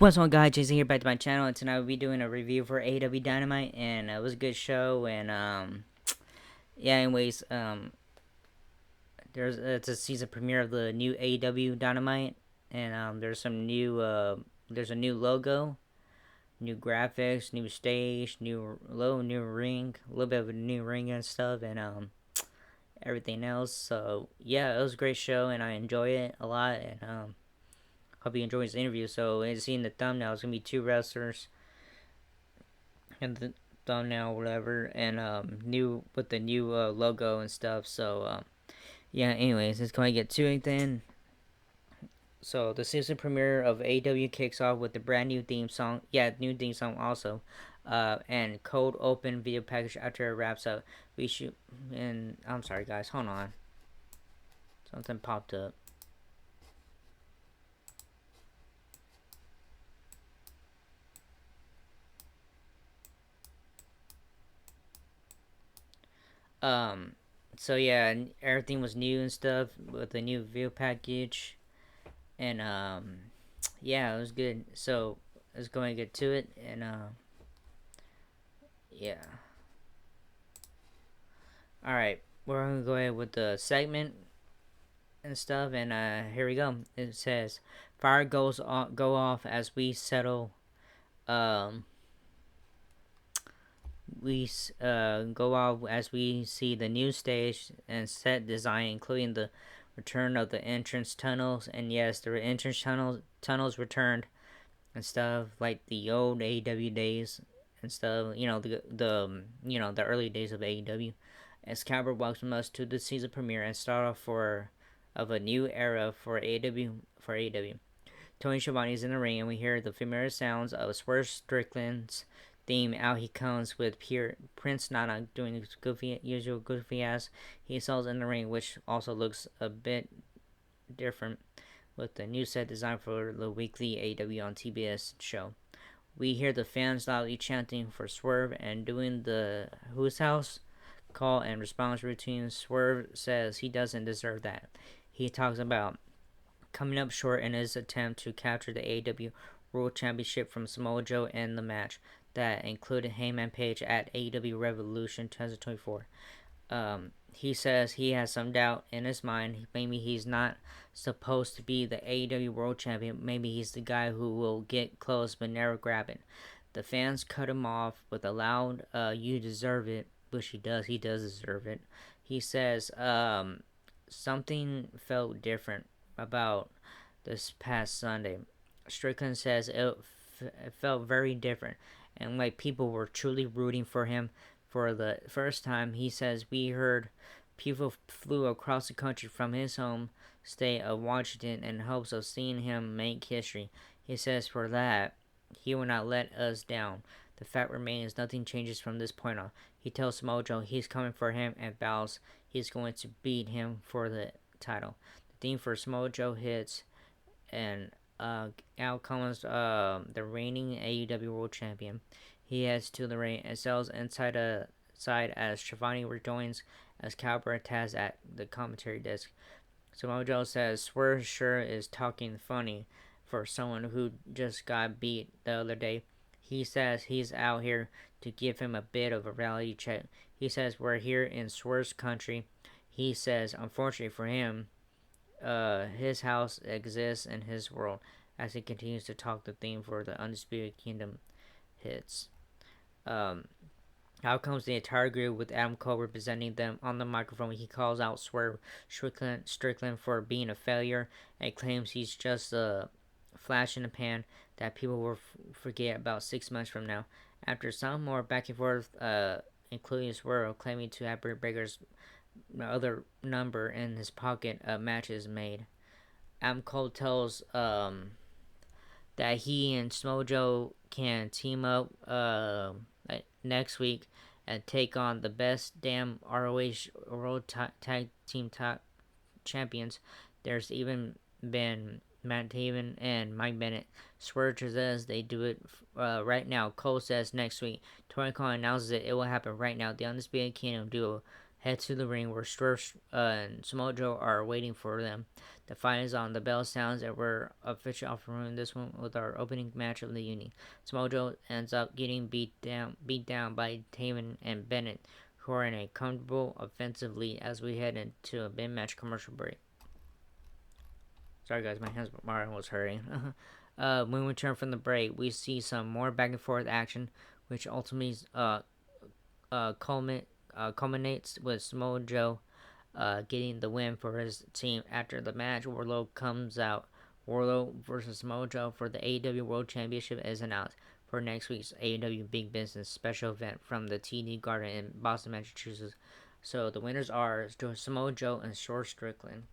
What's on, guys? Jason here, back to my channel, and tonight we'll be doing a review for Aew Dynamite, and it was a good show. And yeah. Anyways, it's a season premiere of the new Aew Dynamite, and there's a new logo, new graphics, new stage, new ring, a little bit of a new ring and stuff, and everything else. So yeah, it was a great show, and I enjoy it a lot, and hope you enjoy this interview. So as you see in the thumbnail, it's gonna be two wrestlers in the thumbnail, whatever, and new with the new logo and stuff. So yeah. Anyways, let's go and get to it then. So the season premiere of AW kicks off with the brand new theme song. Yeah, new theme song also. And cold open video package after it wraps up. We shoot, and I'm sorry guys, hold on. Something popped up. Um, so yeah, everything was new and stuff with the new video package, and yeah, it was good. So let's go and get to it, and yeah. All right, we're gonna go ahead with the segment and stuff, and here we go. It says, "Fire go off as we settle." Um, we go off as we see the new stage and set design, including the return of the entrance tunnels, and yes, the entrance tunnels returned and stuff like the old AEW days and stuff. You know, the early days of AEW. As Cabra welcomes us to the season premiere and start off of a new era for AEW. Tony Schiavone is in the ring, and we hear the familiar sounds of Swerve Strickland's theme. Out he comes with Prince Nana doing his usual goofy ass. He sells in the ring, which also looks a bit different with the new set design for the weekly AEW on TBS show. We hear the fans loudly chanting for Swerve and doing the Who's House call and response routine. Swerve says he doesn't deserve that. He talks about coming up short in his attempt to capture the AEW World Championship from Samoa Joe in the match that included Heyman Page at AEW Revolution 2024. He says he has some doubt in his mind. Maybe he's not supposed to be the AEW World Champion. Maybe he's the guy who will get close but never grab it. The fans cut him off with a loud, "You deserve it," which he does. He does deserve it. He says, something felt different about this past Sunday. Strickland says it felt very different, and like people were truly rooting for him for the first time. He says we heard people flew across the country from his home state of Washington in hopes of seeing him make history. He says for that, he will not let us down. The fact remains nothing changes from this point on. He tells Mojo he's coming for him and vows he's going to beat him for the title. The theme for Mojo hits, and out comes the reigning AEW World Champion. He heads to the ring and sells inside a side as Schiavone rejoins as Cowboy Taz at the commentary desk. Samoa Joe says Swerve sure is talking funny for someone who just got beat the other day. He says he's out here to give him a bit of a reality check. He says we're here in Swerve's country. He says, unfortunately for him, his house exists in his world. As he continues to talk, the theme for the Undisputed Kingdom hits. Out comes the entire group with Adam Cole representing them on the microphone. He calls out Swerve Strickland for being a failure and claims he's just a flash in the pan that people will forget about 6 months from now. After some more back and forth, including Swerve claiming to have Britt Baker's other number in his pocket, matches made. Adam Cole tells that he and Smojo can team up next week and take on the best damn ROH World Tag Team Champions. There's even been Matt Taven and Mike Bennett. Swerve says they do it right now. Cole says next week. Tony Khan announces it will happen right now. The Undisputed Kingdom duo head to the ring where Swerve and Samoa Joe are waiting for them. The fight is on, the bell sounds, and we're officially offering this one with our opening match of the evening. Samoa Joe ends up getting beat down by Taven and Bennett, who are in a comfortable offensive lead as we head into a mid-match commercial break. Sorry guys, my arm was hurting. When we return from the break, we see some more back and forth action, which ultimately culminates with Samoa Joe getting the win for his team. After the match, Wardlow comes out. Wardlow versus Samoa Joe for the AEW World Championship is announced for next week's AEW Big Business special event from the TD Garden in Boston, Massachusetts. So the winners are Samoa Joe and Short Strickland.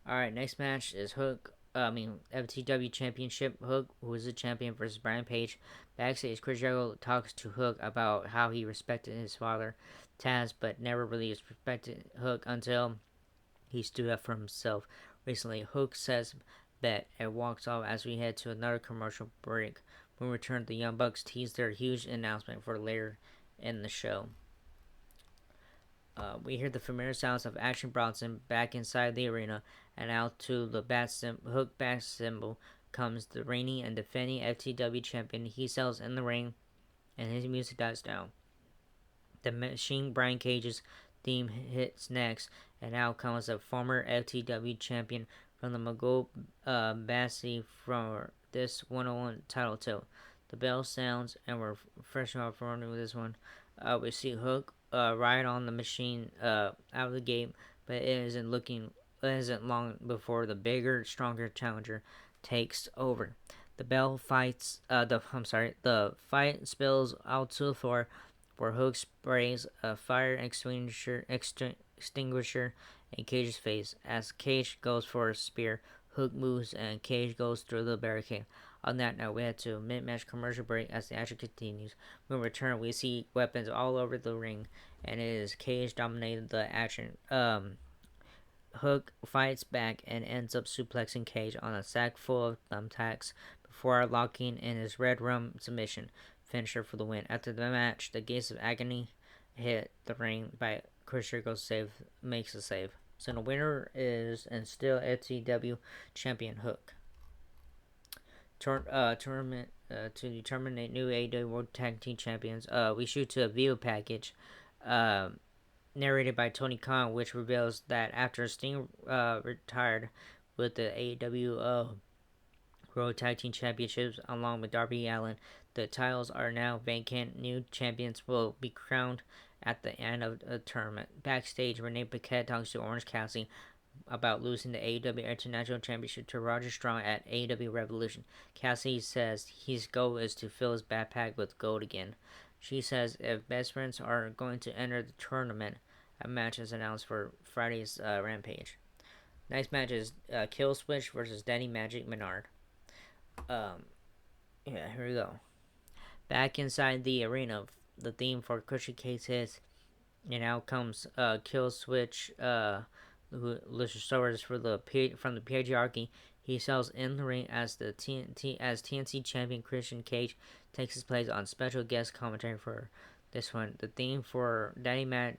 Alright, next match is FTW Championship. Hook, who is the champion, versus Brian Page. Backstage, Chris Jericho talks to Hook about how he respected his father, Taz, but never really respected Hook until he stood up for himself. Recently, Hook says bet and walks off as we head to another commercial break. When we return, the Young Bucks tease their huge announcement for later in the show. We hear the familiar sounds of Action Bronson back inside the arena, and out to the Hook bat symbol comes the reigning and defending FTW champion. He sells in the ring, and his music dies down. The Machine Brian Cage's theme hits next, and out comes a former FTW champion from the Mogul Bassi for this 101 title tilt. The bell sounds, and we're fresh off running with this one. We see Hook ride on the machine out of the gate, but it isn't long before the bigger, stronger challenger takes over. The fight spills out to the floor, where Hook sprays a fire extinguisher in Cage's face. As Cage goes for a spear, Hook moves and Cage goes through the barricade. On that note, we head to a mid-match commercial break as the action continues. When we return, we see weapons all over the ring, and it is Cage dominating the action. Hook fights back and ends up suplexing Cage on a sack full of thumbtacks before locking in his Red Rum submission finisher for the win. After the match, the Gates of Agony hit the ring by Chris Jericho's makes a save. So the winner is and still FTW champion Hook. Tournament to determine a new AEW World Tag Team Champions. We shoot to a video package narrated by Tony Khan, which reveals that after Sting retired with the AEW World Tag Team Championships along with Darby Allin, the titles are now vacant. New champions will be crowned at the end of the tournament. Backstage, Renee Paquette talks to Orange Cassidy about losing the AEW International Championship to Roger Strong at AEW Revolution. Cassidy says his goal is to fill his backpack with gold again. She says if best friends are going to enter the tournament, a match is announced for Friday's Rampage. Next match is Kill Switch versus Danny Magic Menard. Here we go. Back inside the arena, the theme for Cushy Case hits, and out comes Kill Switch, Luchasaurus from the patriarchy. He sells in the ring as TNT champion Christian Cage takes his place on special guest commentary for this one. The theme for Danny Matt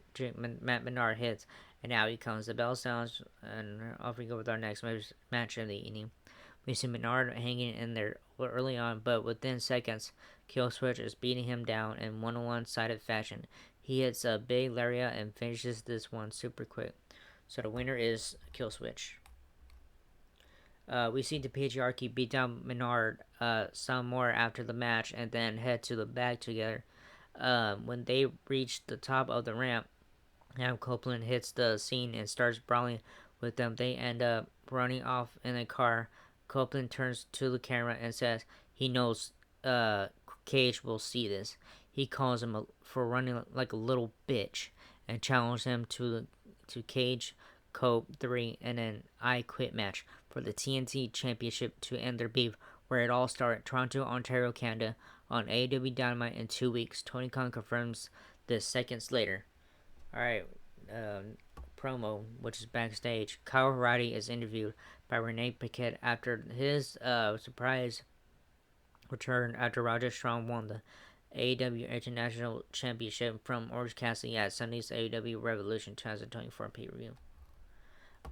Menard hits, and now he comes. The bell sounds, and off we go with our next match of the evening. We see Menard hanging in there early on, but within seconds, Killswitch is beating him down in one-on-one sided fashion. He hits a big lariat and finishes this one super quick. So the winner is Killswitch. We see the patriarchy beat down Menard some more after the match and then head to the back together. When they reach the top of the ramp, Adam Copeland hits the scene and starts brawling with them. They end up running off in a car. Copeland turns to the camera and says he knows Cage will see this. He calls him for running like a little bitch and challenges him to Cage Cope 3 and an I Quit match for the TNT Championship to end their beef, where it all started. Toronto, Ontario, Canada on Aew Dynamite in 2 weeks. Tony Khan confirms this seconds later. Alright, promo, which is backstage. Kyle O'Reilly is interviewed by Renee Paquette after his surprise return after Roger Strong won the AEW International Championship from Orange Cassidy at Sunday's AEW Revolution 2024 pay-per-view.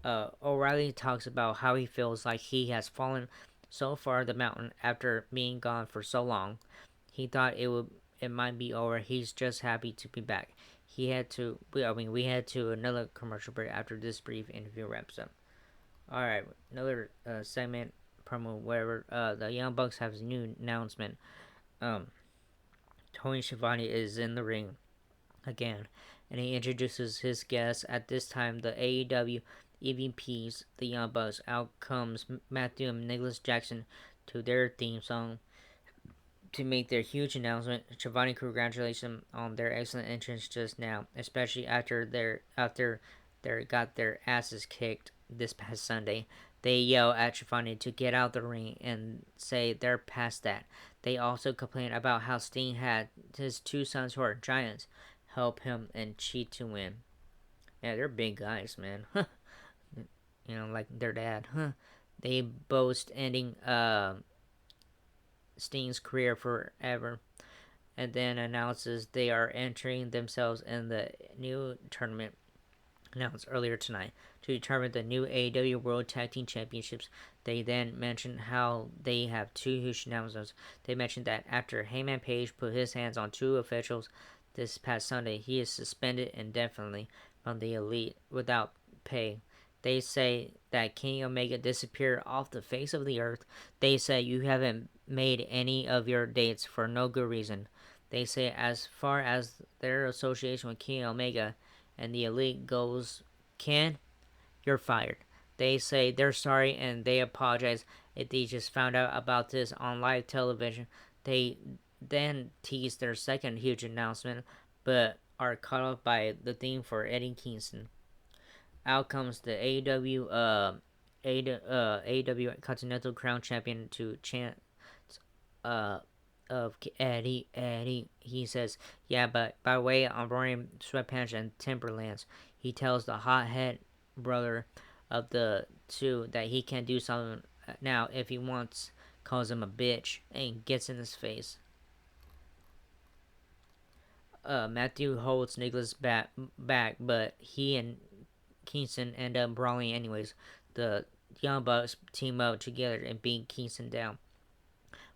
O'Reilly talks about how he feels like he has fallen so far the mountain after being gone for so long. He thought it might be over. He's just happy to be back. He had to. We had to another commercial break after this brief interview wraps up. All right, another segment promo. Whatever. The Young Bucks have a new announcement. Um, Tony Schiavone is in the ring again, and he introduces his guests. At this time, the AEW EVPs, the Young Bucks. Out comes Matthew and Nicholas Jackson to their theme song to make their huge announcement. Schiavone congratulates them on their excellent entrance just now, especially after they got their asses kicked this past Sunday. They yell at Schiavone to get out the ring and say they're past that. They also complain about how Sting had his two sons who are giants help him and cheat to win. Yeah, they're big guys, man. Like their dad. They boast ending Sting's career forever, and then announces they are entering themselves in the new tournament announced earlier tonight to determine the new AEW World Tag Team Championships. They then mentioned how they have two huge announcements. They mentioned that after Heyman Page put his hands on two officials this past Sunday, he is suspended indefinitely from the Elite without pay. They say that Kenny Omega disappeared off the face of the earth. They say you haven't made any of your dates for no good reason. They say as far as their association with Kenny Omega and the Elite goes, Ken, you're fired. They say they're sorry and they apologize if they just found out about this on live television. They then tease their second huge announcement, but are cut off by the theme for Eddie Kingston. Out comes the AEW Continental Crown Champion to chant uh, of Eddie. He says, yeah, but by way of wearing sweatpants and Timberlands, he tells the hothead brother of the two that he can do something now if he wants, calls him a bitch, and gets in his face. Matthew holds Nicholas back, but he and Kingston end up brawling anyways. The Young Bucks team up together and beat Kingston down.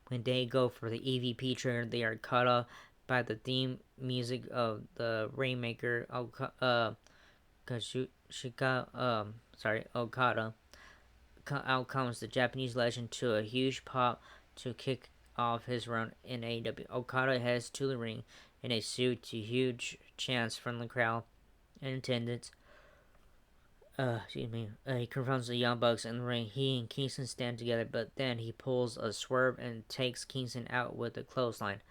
When they go for the EVP trigger, they are cut off by the theme music of the Rainmaker Okada. Out comes the Japanese legend to a huge pop to kick off his run in AEW. Okada heads to the ring in a suit to huge chants from the crowd in attendance. He confronts the Young Bucks in the ring. He and Kingston stand together, but then he pulls a swerve and takes Kingston out with a clothesline.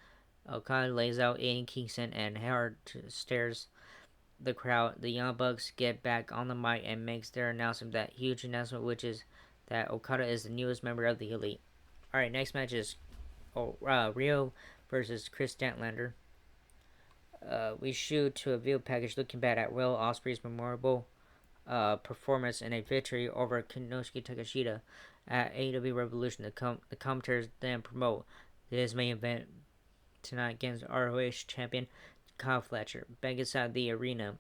Okada lays out Aiden Kingston and hard stares the crowd. The Young Bucks get back on the mic and makes their announcement, that huge announcement, which is that Okada is the newest member of the Elite. Alright, next match is Rio versus Chris Statlander. We shoot to a video package looking back at Will Ospreay's memorable performance in a victory over Konosuke Takeshita at AEW Revolution. The commentators then promote this main event tonight against ROH champion Kyle Fletcher. Back inside the arena,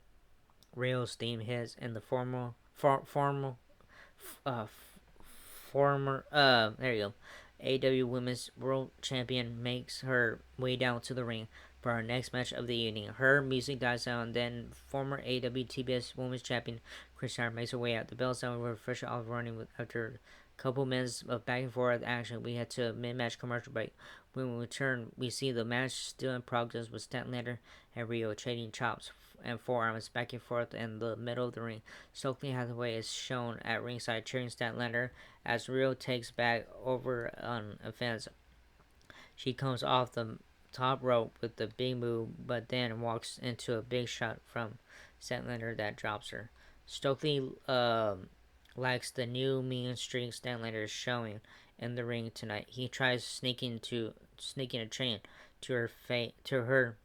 Rio's theme hits and the there you go. AEW Women's World Champion makes her way down to the ring for our next match of the evening. Her music dies down, then former AEW TBS Women's Champion Chris Hart makes her way out. The bell's down with fresh off running after a couple minutes of back and forth action. We head to a mid-match commercial break. When we return, we see the match still in progress with Statlander and Rio trading chops and forearms back and forth in the middle of the ring. Stokely Hathaway is shown at ringside cheering Statlander as Rio takes back over on offense. She comes off the top rope with the big move, but then walks into a big shot from Statlander that drops her. Stokely likes the new mean streak Statlander is showing in the ring tonight. He tries sneaking a train to her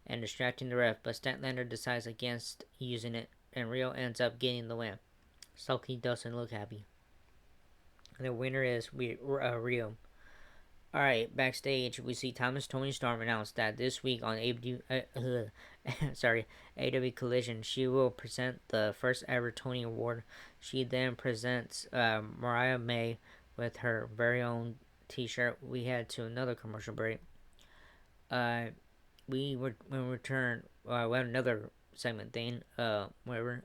and distracting the ref, but Statlander decides against using it, and Rio ends up getting the win. Stokely doesn't look happy. The winner is Rio. Alright, backstage, we see Thomas Tony Storm announce that this week on sorry, AW Collision. She will present the first ever Tony Award. She then presents Mariah May with her very own T-shirt. We head to another commercial break. Uh, when we return, we have another segment thing. Whatever.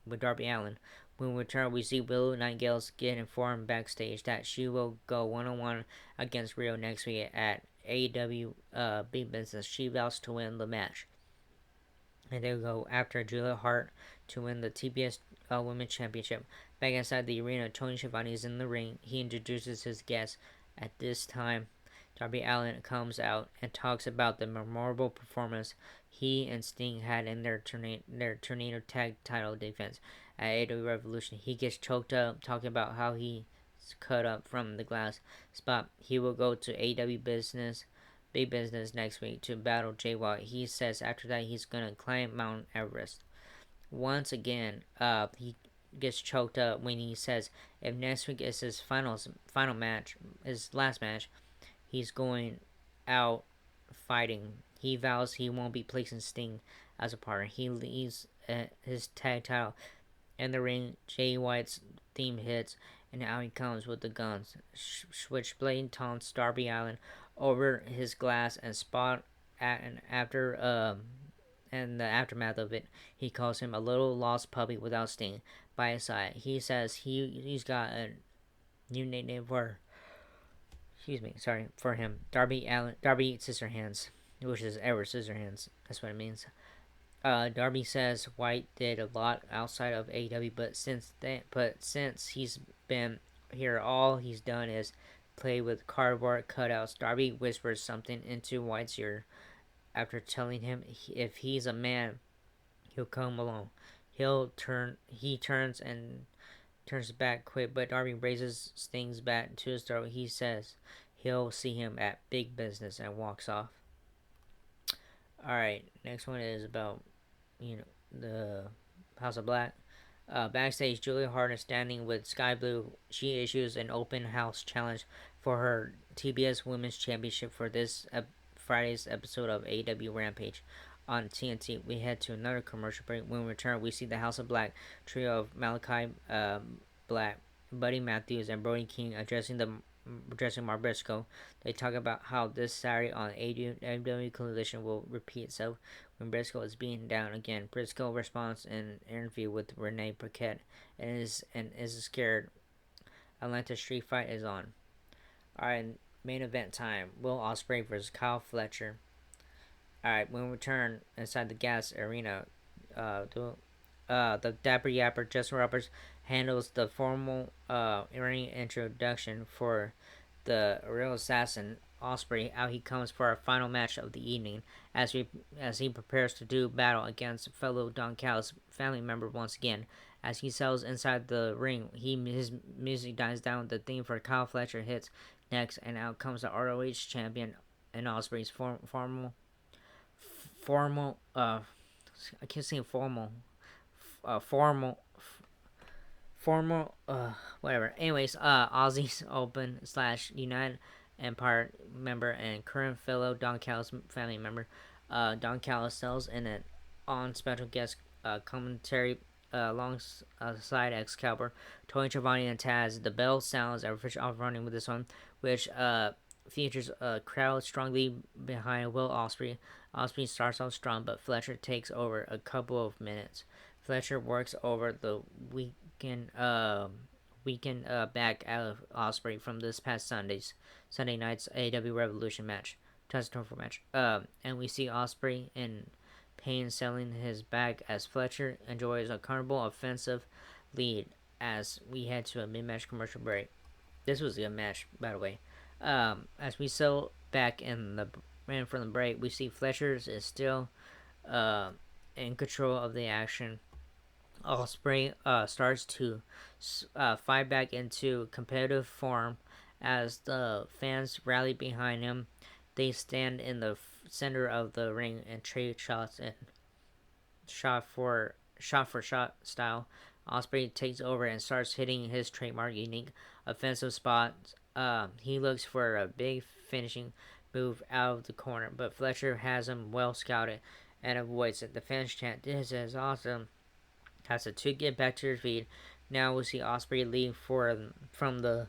With Darby Allin. When we return, we see Willow Nightingale's get informed backstage that she will go 1-on-1 against Rio next week at AEW Big Business. She vows to win the match. And they go after Julia Hart to win the TBS Women's Championship. Back inside the arena, Tony Schiavone is in the ring. He introduces his guests. At this time, Darby Allin comes out and talks about the memorable performance he and Sting had in their tornado tag title defense at AEW Revolution. He gets choked up talking about how he's cut up from the glass spot. He will go to AEW Big Business next week to battle Jay White. He says after that he's gonna climb Mount Everest. Once again, he gets choked up when he says if next week is his final match, his last match, he's going out fighting. He vows he won't be placing Sting as a partner. He leaves his tag title in the ring. Jay White's theme hits, and out he comes with the guns. Switchblade taunts Darby Allin over his glass and spot and the aftermath of it, he calls him a little lost puppy without Sting by his side. He says he's got a new nickname for him. Darby Scissorhands, which is Edward Scissorhands. That's what it means. Darby says White did a lot outside of AEW, but since he's been here, all he's done is play with cardboard cutouts. Darby whispers something into White's ear after telling him if he's a man, he'll come along. He turns back quick, but Darby raises Sting's bat to his throat. He says he'll see him at Big Business and walks off. Alright, next one is about, the House of Black. Backstage, Julia Hart is standing with Sky Blue. She issues an open house challenge for her TBS Women's Championship for this Friday's episode of AEW Rampage on TNT. We head to another commercial break. When we return, we see the House of Black trio of Malachi Black, Buddy Matthews, and Brody King addressing Mark Briscoe. They talk about how this Saturday on AEW Collision will repeat itself when Briscoe is beaten down again. Briscoe responds in an interview with Renee Paquette and is scared. Atlanta Street Fight is on. Alright, main event time. Will Ospreay versus Kyle Fletcher. Alright, when we return inside the gas arena, the Dapper Yapper Justin Roberts handles the formal ring introduction for the real assassin Ospreay. Out he comes for our final match of the evening as he prepares to do battle against fellow Don Callis family member once again. As he settles inside the ring, his music dies down. The theme for Kyle Fletcher hits next, and out comes the ROH champion and Ospreay's formal I can't say whatever. Anyways, Aussies Open / United Empire member and current fellow Don Callis family member. Don Callis sells in an on special guest commentary alongside Excalibur, Tony Schiavone, and Taz. The bell sounds are officially off running with this one, which features a crowd strongly behind Will Ospreay. Ospreay starts off strong, but Fletcher takes over a couple of minutes. Fletcher works over the weekend back out of Ospreay from this past Sunday night's AEW Revolution match, 2024 match. And we see Ospreay in pain selling his back as Fletcher enjoys a comfortable offensive lead as we head to a mid-match commercial break. This was a good match, by the way. As we settle back from the break, we see Fletcher is still in control of the action. Ospreay starts to fight back into competitive form as the fans rally behind him. They stand in the center of the ring and trade shots and shot for shot style. Ospreay takes over and starts hitting his trademark unique offensive spots. He looks for a big finishing move out of the corner, but Fletcher has him well scouted and avoids it. The fans chant, "This is awesome." Has the two get back to their feet. Now we see Ospreay leave from the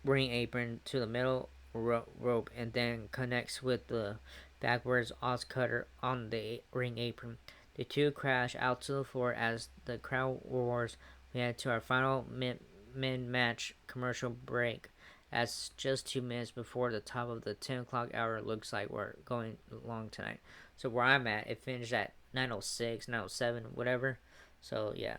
ring apron to the middle rope and then connects with the backwards Oz cutter on the ring apron. The two crash out to the floor as the crowd roars. We head to our final mid-match commercial break. As just 2 minutes before the top of the 10 o'clock hour, looks like we're going long tonight. So where I'm at, it finished at 9:06, 9:07, whatever. So yeah,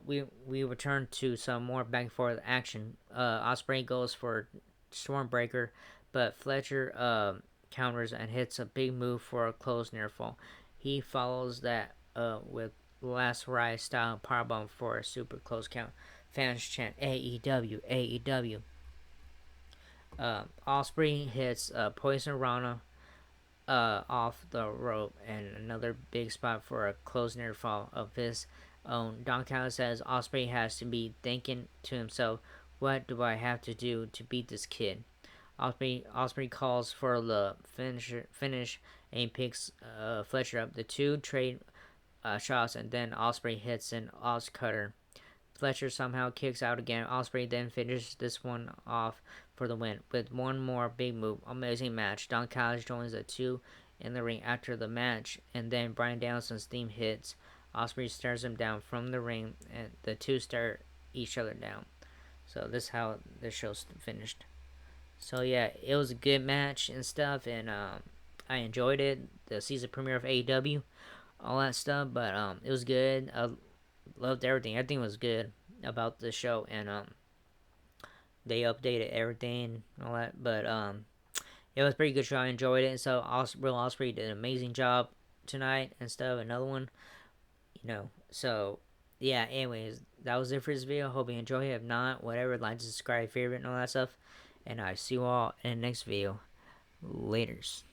we return to some more back and forth action. Ospreay goes for Stormbreaker, but Fletcher counters and hits a big move for a close near fall. He follows that with Last Rise style powerbomb for a super close count. Fans chant AEW, AEW. Ospreay hits Poison Rana off the rope and another big spot for a close near fall of his own. Don Callis says Ospreay has to be thinking to himself, what do I have to do to beat this kid? Ospreay calls for the finish and picks Fletcher up. The two trade shots and then Ospreay hits an Oz cutter. Fletcher somehow kicks out again. Ospreay then finishes this one off for the win with one more big move. Amazing match. Don Callis joins the two in the ring after the match, and then Bryan Danielson's theme hits. Ospreay stares him down from the ring, and the two stare each other down. So this is how the show's finished. So yeah, it was a good match and stuff, and I enjoyed it. The season premiere of AEW, all that stuff, but it was good. I loved everything. Everything was good about the show, and they updated everything and all that. But it was a pretty good show. I enjoyed it, and so Will Ospreay did an amazing job tonight and stuff. Another one, So yeah. Anyways, that was it for this video. Hope you enjoy it. If not, whatever, like, subscribe, favorite, and all that stuff. And I see you all in the next video. Laters.